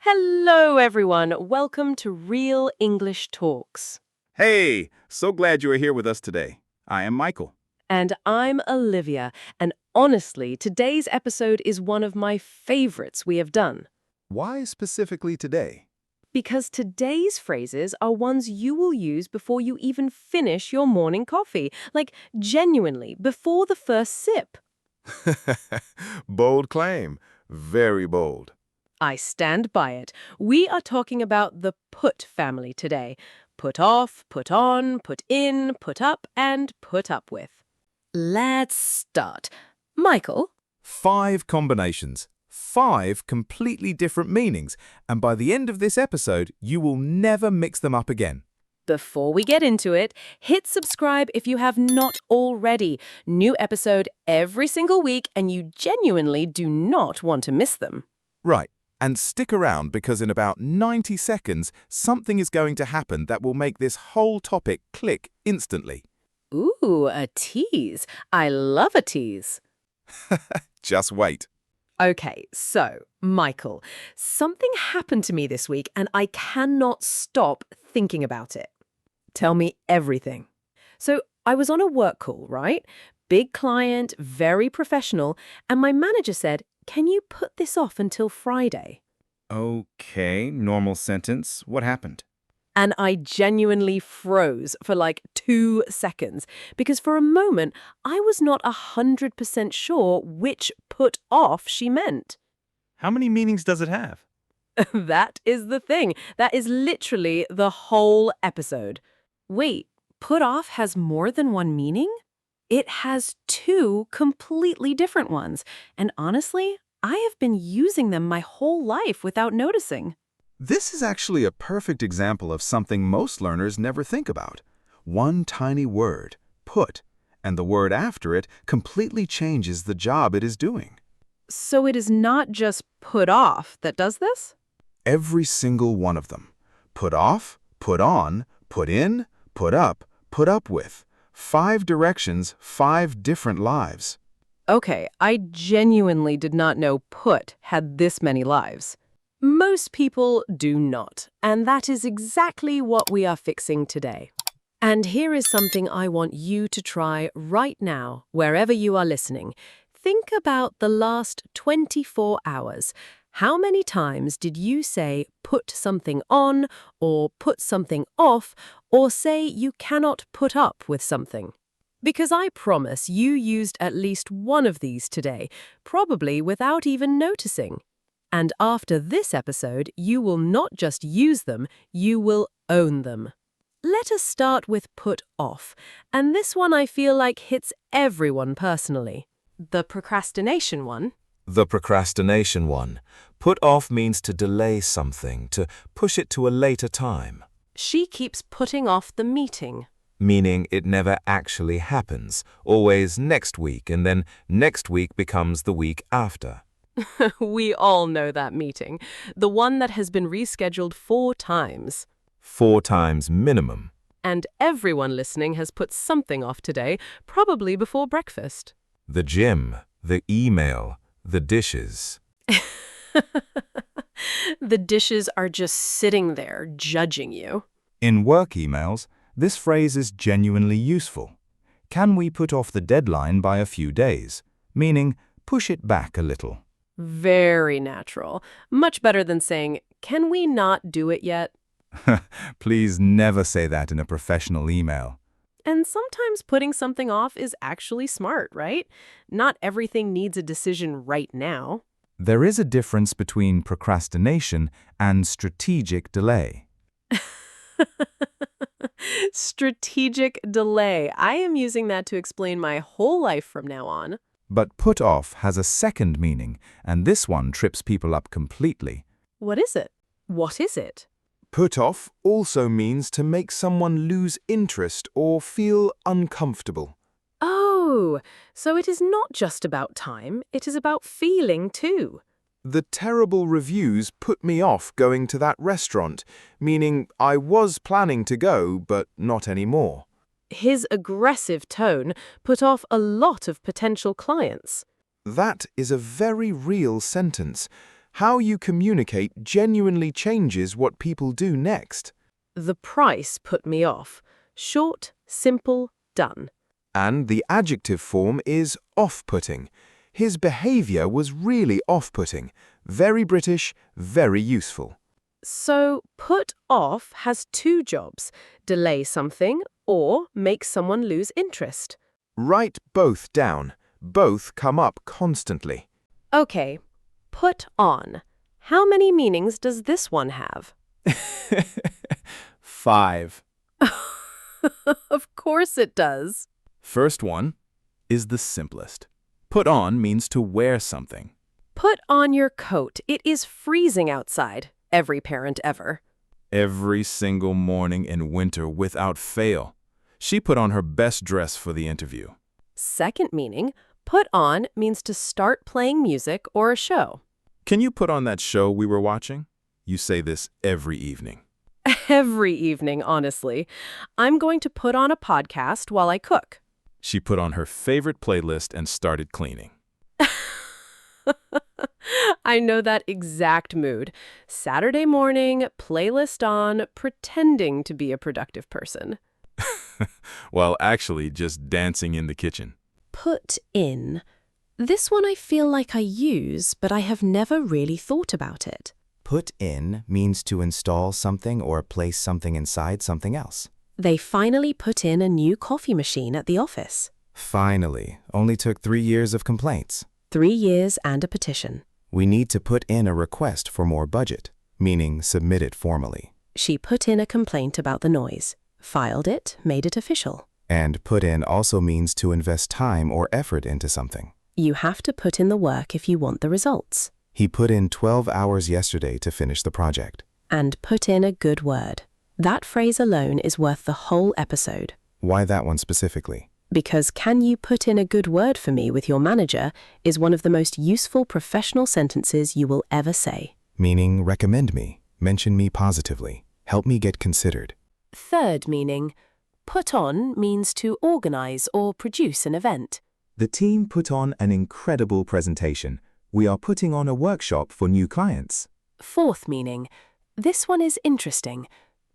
Hello, everyone. Welcome to Real English Talks. Hey, so glad you are here with us today. I am Michael. And I'm Olivia. And honestly, today's episode is one of my favorites we have done. Why specifically today? Because today's phrases are ones you will use before you even finish your morning coffee. Like, genuinely, before the first sip. Bold claim. Very bold. I stand by it. We are talking about the put family today. Put off, put on, put in, put up, and put up with. Let's start. Michael? 5 combinations, 5 completely different meanings, and by the end of this episode, you will never mix them up again. Before we get into it, hit subscribe if you have not already. New episode every single week, and you genuinely do not want to miss them. Right, and stick around because in about 90 seconds, something is going to happen that will make this whole topic click instantly. Ooh, a tease. I love a tease. Just wait. Okay, so, Michael, something happened to me this week and I cannot stop thinking about it. Tell me everything. So, I was on a work call, right? Big client, very professional, and my manager said, "Can you put this off until Friday?" Okay, normal sentence. What happened? And I genuinely froze for like 2 seconds because for a moment I was not 100% sure which put off she meant. How many meanings does it have? That is the thing. That is literally the whole episode. Wait, put off has more than one meaning? It has 2 completely different ones. And honestly, I have been using them my whole life without noticing. This is actually a perfect example of something most learners never think about. One tiny word, put, and the word after it completely changes the job it is doing. So it is not just put off that does this? Every single one of them. Put off, put on, put in, put up with. 5 directions, 5 different lives. Okay, I genuinely did not know put had this many lives. Most people do not, and that is exactly what we are fixing today. And here is something I want you to try right now, wherever you are listening. Think about the last 24 hours. How many times did you say put something on, or put something off, or say you cannot put up with something? Because I promise you used at least one of these today, probably without even noticing. And after this episode, you will not just use them, you will own them. Let us start with put off, and this one I feel like hits everyone personally. The procrastination one. The procrastination one. Put off means to delay something, to push it to a later time. She keeps putting off the meeting. Meaning it never actually happens, always next week, and then next week becomes the week after. We all know that meeting. The one that has been rescheduled 4 times. 4 times minimum. And everyone listening has put something off today, probably before breakfast. The gym, the email, the dishes. The dishes are just sitting there, judging you. In work emails, this phrase is genuinely useful. Can we put off the deadline by a few days? Meaning, push it back a little. Very natural. Much better than saying, "Can we not do it yet?" Please never say that in a professional email. And sometimes putting something off is actually smart, right? Not everything needs a decision right now. There is a difference between procrastination and strategic delay. Strategic delay. I am using that to explain my whole life from now on. But put off has a second meaning, and this one trips people up completely. What is it? What is it? Put off also means to make someone lose interest or feel uncomfortable. Oh, so it is not just about time, it is about feeling too. The terrible reviews put me off going to that restaurant, meaning I was planning to go, but not anymore. His aggressive tone put off a lot of potential clients. That is a very real sentence. How you communicate genuinely changes what people do next. The price put me off. Short, simple, done. And the adjective form is off-putting. His behavior was really off-putting. Very British, very useful. So, put off has two jobs: delay something or make someone lose interest. Write both down. Both come up constantly. Okay, put on. How many meanings does this one have? 5. Of course it does. First one is the simplest. Put on means to wear something. Put on your coat. It is freezing outside. Every parent ever. Every single morning in winter without fail. She put on her best dress for the interview. Second meaning, put on means to start playing music or a show. Can you put on that show we were watching? You say this every evening. Every evening, honestly. I'm going to put on a podcast while I cook. She put on her favorite playlist and started cleaning. I know that exact mood. Saturday morning, playlist on, pretending to be a productive person. Well, actually, just dancing in the kitchen. Put in. This one I feel like I use, but I have never really thought about it. Put in means to install something or place something inside something else. They finally put in a new coffee machine at the office. Finally, only took 3 years of complaints. 3 years and a petition. We need to put in a request for more budget, meaning submit it formally. She put in a complaint about the noise, filed it, made it official. And put in also means to invest time or effort into something. You have to put in the work if you want the results. He put in 12 hours yesterday to finish the project. And put in a good word. That phrase alone is worth the whole episode. Why that one specifically? Because "can you put in a good word for me" with your manager is one of the most useful professional sentences you will ever say. Meaning recommend me, mention me positively, help me get considered. Third meaning, put on means to organize or produce an event. The team put on an incredible presentation. We are putting on a workshop for new clients. Fourth meaning, this one is interesting.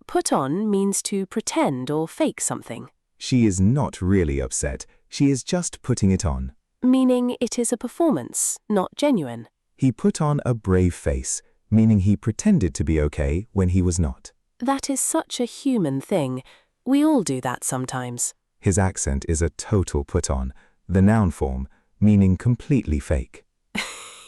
Put on means to pretend or fake something. She is not really upset. She is just putting it on. Meaning it is a performance, not genuine. He put on a brave face, meaning he pretended to be okay when he was not. That is such a human thing. We all do that sometimes. His accent is a total put on, the noun form, meaning completely fake.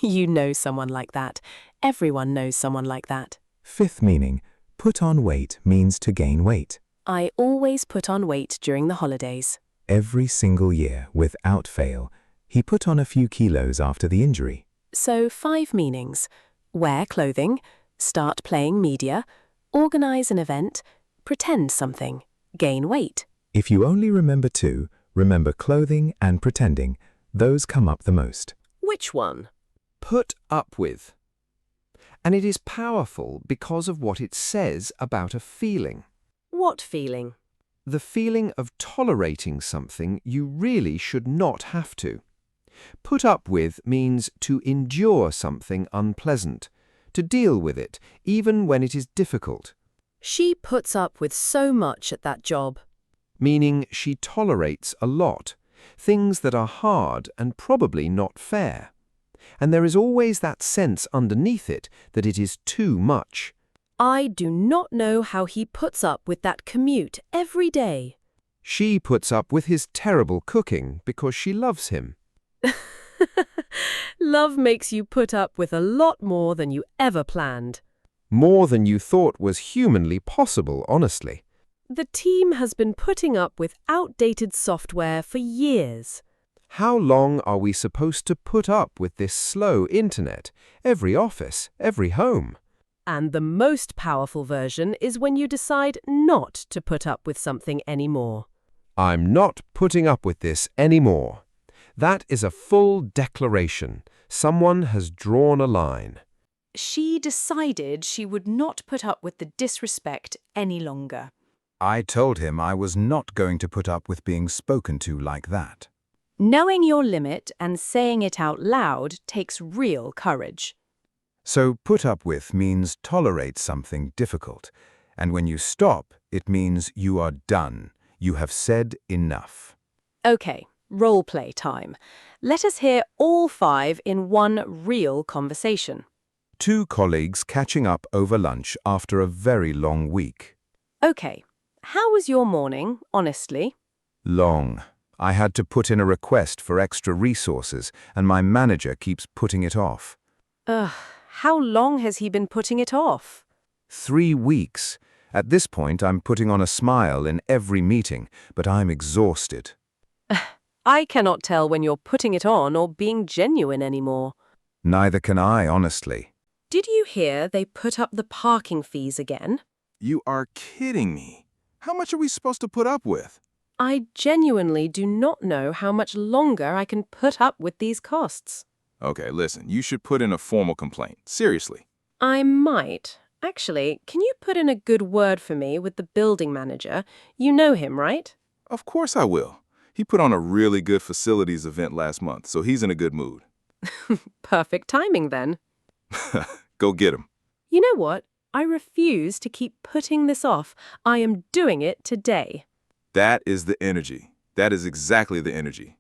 You know someone like that. Everyone knows someone like that. Fifth meaning, put on weight means to gain weight. I always put on weight during the holidays. Every single year, without fail, he put on a few kilos after the injury. So 5 meanings. Wear clothing, start playing media, organize an event, pretend something, gain weight. If you only remember 2, remember clothing and pretending. Those come up the most. Which one? Put up with. And it is powerful because of what it says about a feeling. What feeling? The feeling of tolerating something you really should not have to. Put up with means to endure something unpleasant, to deal with it, even when it is difficult. She puts up with so much at that job. Meaning she tolerates a lot, things that are hard and probably not fair. And there is always that sense underneath it that it is too much. I do not know how he puts up with that commute every day. She puts up with his terrible cooking because she loves him. Love makes you put up with a lot more than you ever planned. More than you thought was humanly possible, honestly. The team has been putting up with outdated software for years. How long are we supposed to put up with this slow internet? Every office, every home. And the most powerful version is when you decide not to put up with something anymore. I'm not putting up with this anymore. That is a full declaration. Someone has drawn a line. She decided she would not put up with the disrespect any longer. I told him I was not going to put up with being spoken to like that. Knowing your limit and saying it out loud takes real courage. So put up with means tolerate something difficult. And when you stop, it means you are done. You have said enough. Okay, role play time. Let us hear all 5 in one real conversation. 2 colleagues catching up over lunch after a very long week. Okay, how was your morning, honestly? Long. I had to put in a request for extra resources, and my manager keeps putting it off. Ugh, how long has he been putting it off? 3 weeks. At this point, I'm putting on a smile in every meeting, but I'm exhausted. I cannot tell when you're putting it on or being genuine anymore. Neither can I, honestly. Did you hear they put up the parking fees again? You are kidding me. How much are we supposed to put up with? I genuinely do not know how much longer I can put up with these costs. Okay, listen, you should put in a formal complaint. Seriously. I might. Actually, can you put in a good word for me with the building manager? You know him, right? Of course I will. He put on a really good facilities event last month, so he's in a good mood. Perfect timing then. Go get him. You know what? I refuse to keep putting this off. I am doing it today. That is the energy. That is exactly the energy.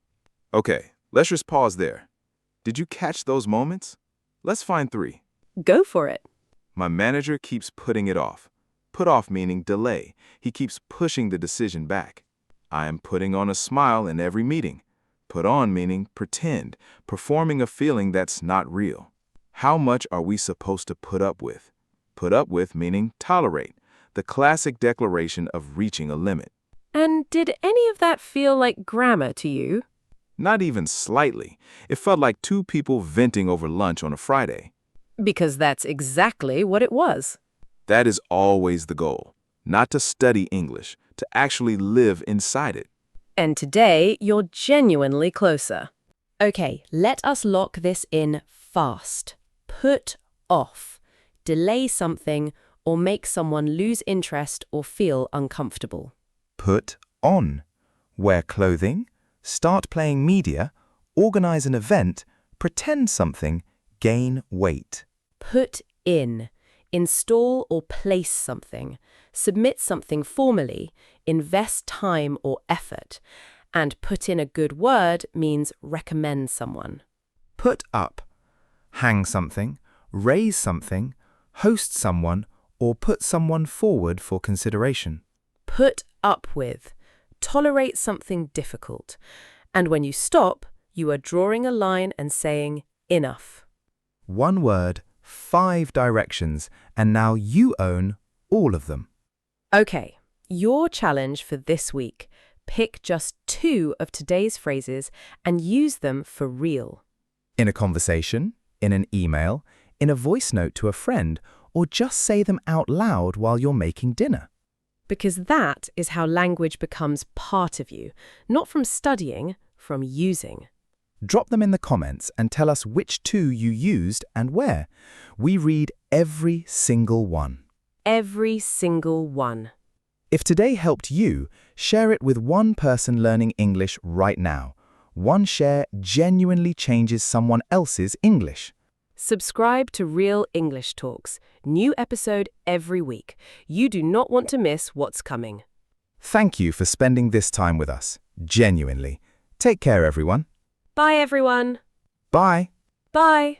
Okay, let's just pause there. Did you catch those moments? Let's find 3. Go for it. My manager keeps putting it off. Put off meaning delay. He keeps pushing the decision back. I am putting on a smile in every meeting. Put on meaning pretend, performing a feeling that's not real. How much are we supposed to put up with? Put up with meaning tolerate, the classic declaration of reaching a limit. And did any of that feel like grammar to you? Not even slightly. It felt like 2 people venting over lunch on a Friday. Because that's exactly what it was. That is always the goal. Not to study English, to actually live inside it. And today, you're genuinely closer. Okay, let us lock this in fast. Put off. Delay something or make someone lose interest or feel uncomfortable. Put on. Wear clothing, start playing media, organize an event, pretend something, gain weight. Put in. Install or place something. Submit something formally. Invest time or effort. And put in a good word means recommend someone. Put up. Hang something, raise something, host someone, or put someone forward for consideration. Put up with. Tolerate something difficult. And when you stop, you are drawing a line and saying enough. 1 word, 5 directions, and now you own all of them. Okay, your challenge for this week. Pick just 2 of today's phrases and use them for real. In a conversation, in an email, in a voice note to a friend, or just say them out loud while you're making dinner. Because that is how language becomes part of you, not from studying, from using. Drop them in the comments and tell us which 2 you used and where. We read every single one. Every single one. If today helped you, share it with 1 person learning English right now. 1 share genuinely changes someone else's English. Subscribe to Real English Talks. New episode every week. You do not want to miss what's coming. Thank you for spending this time with us. Genuinely. Take care, everyone. Bye, everyone. Bye. Bye.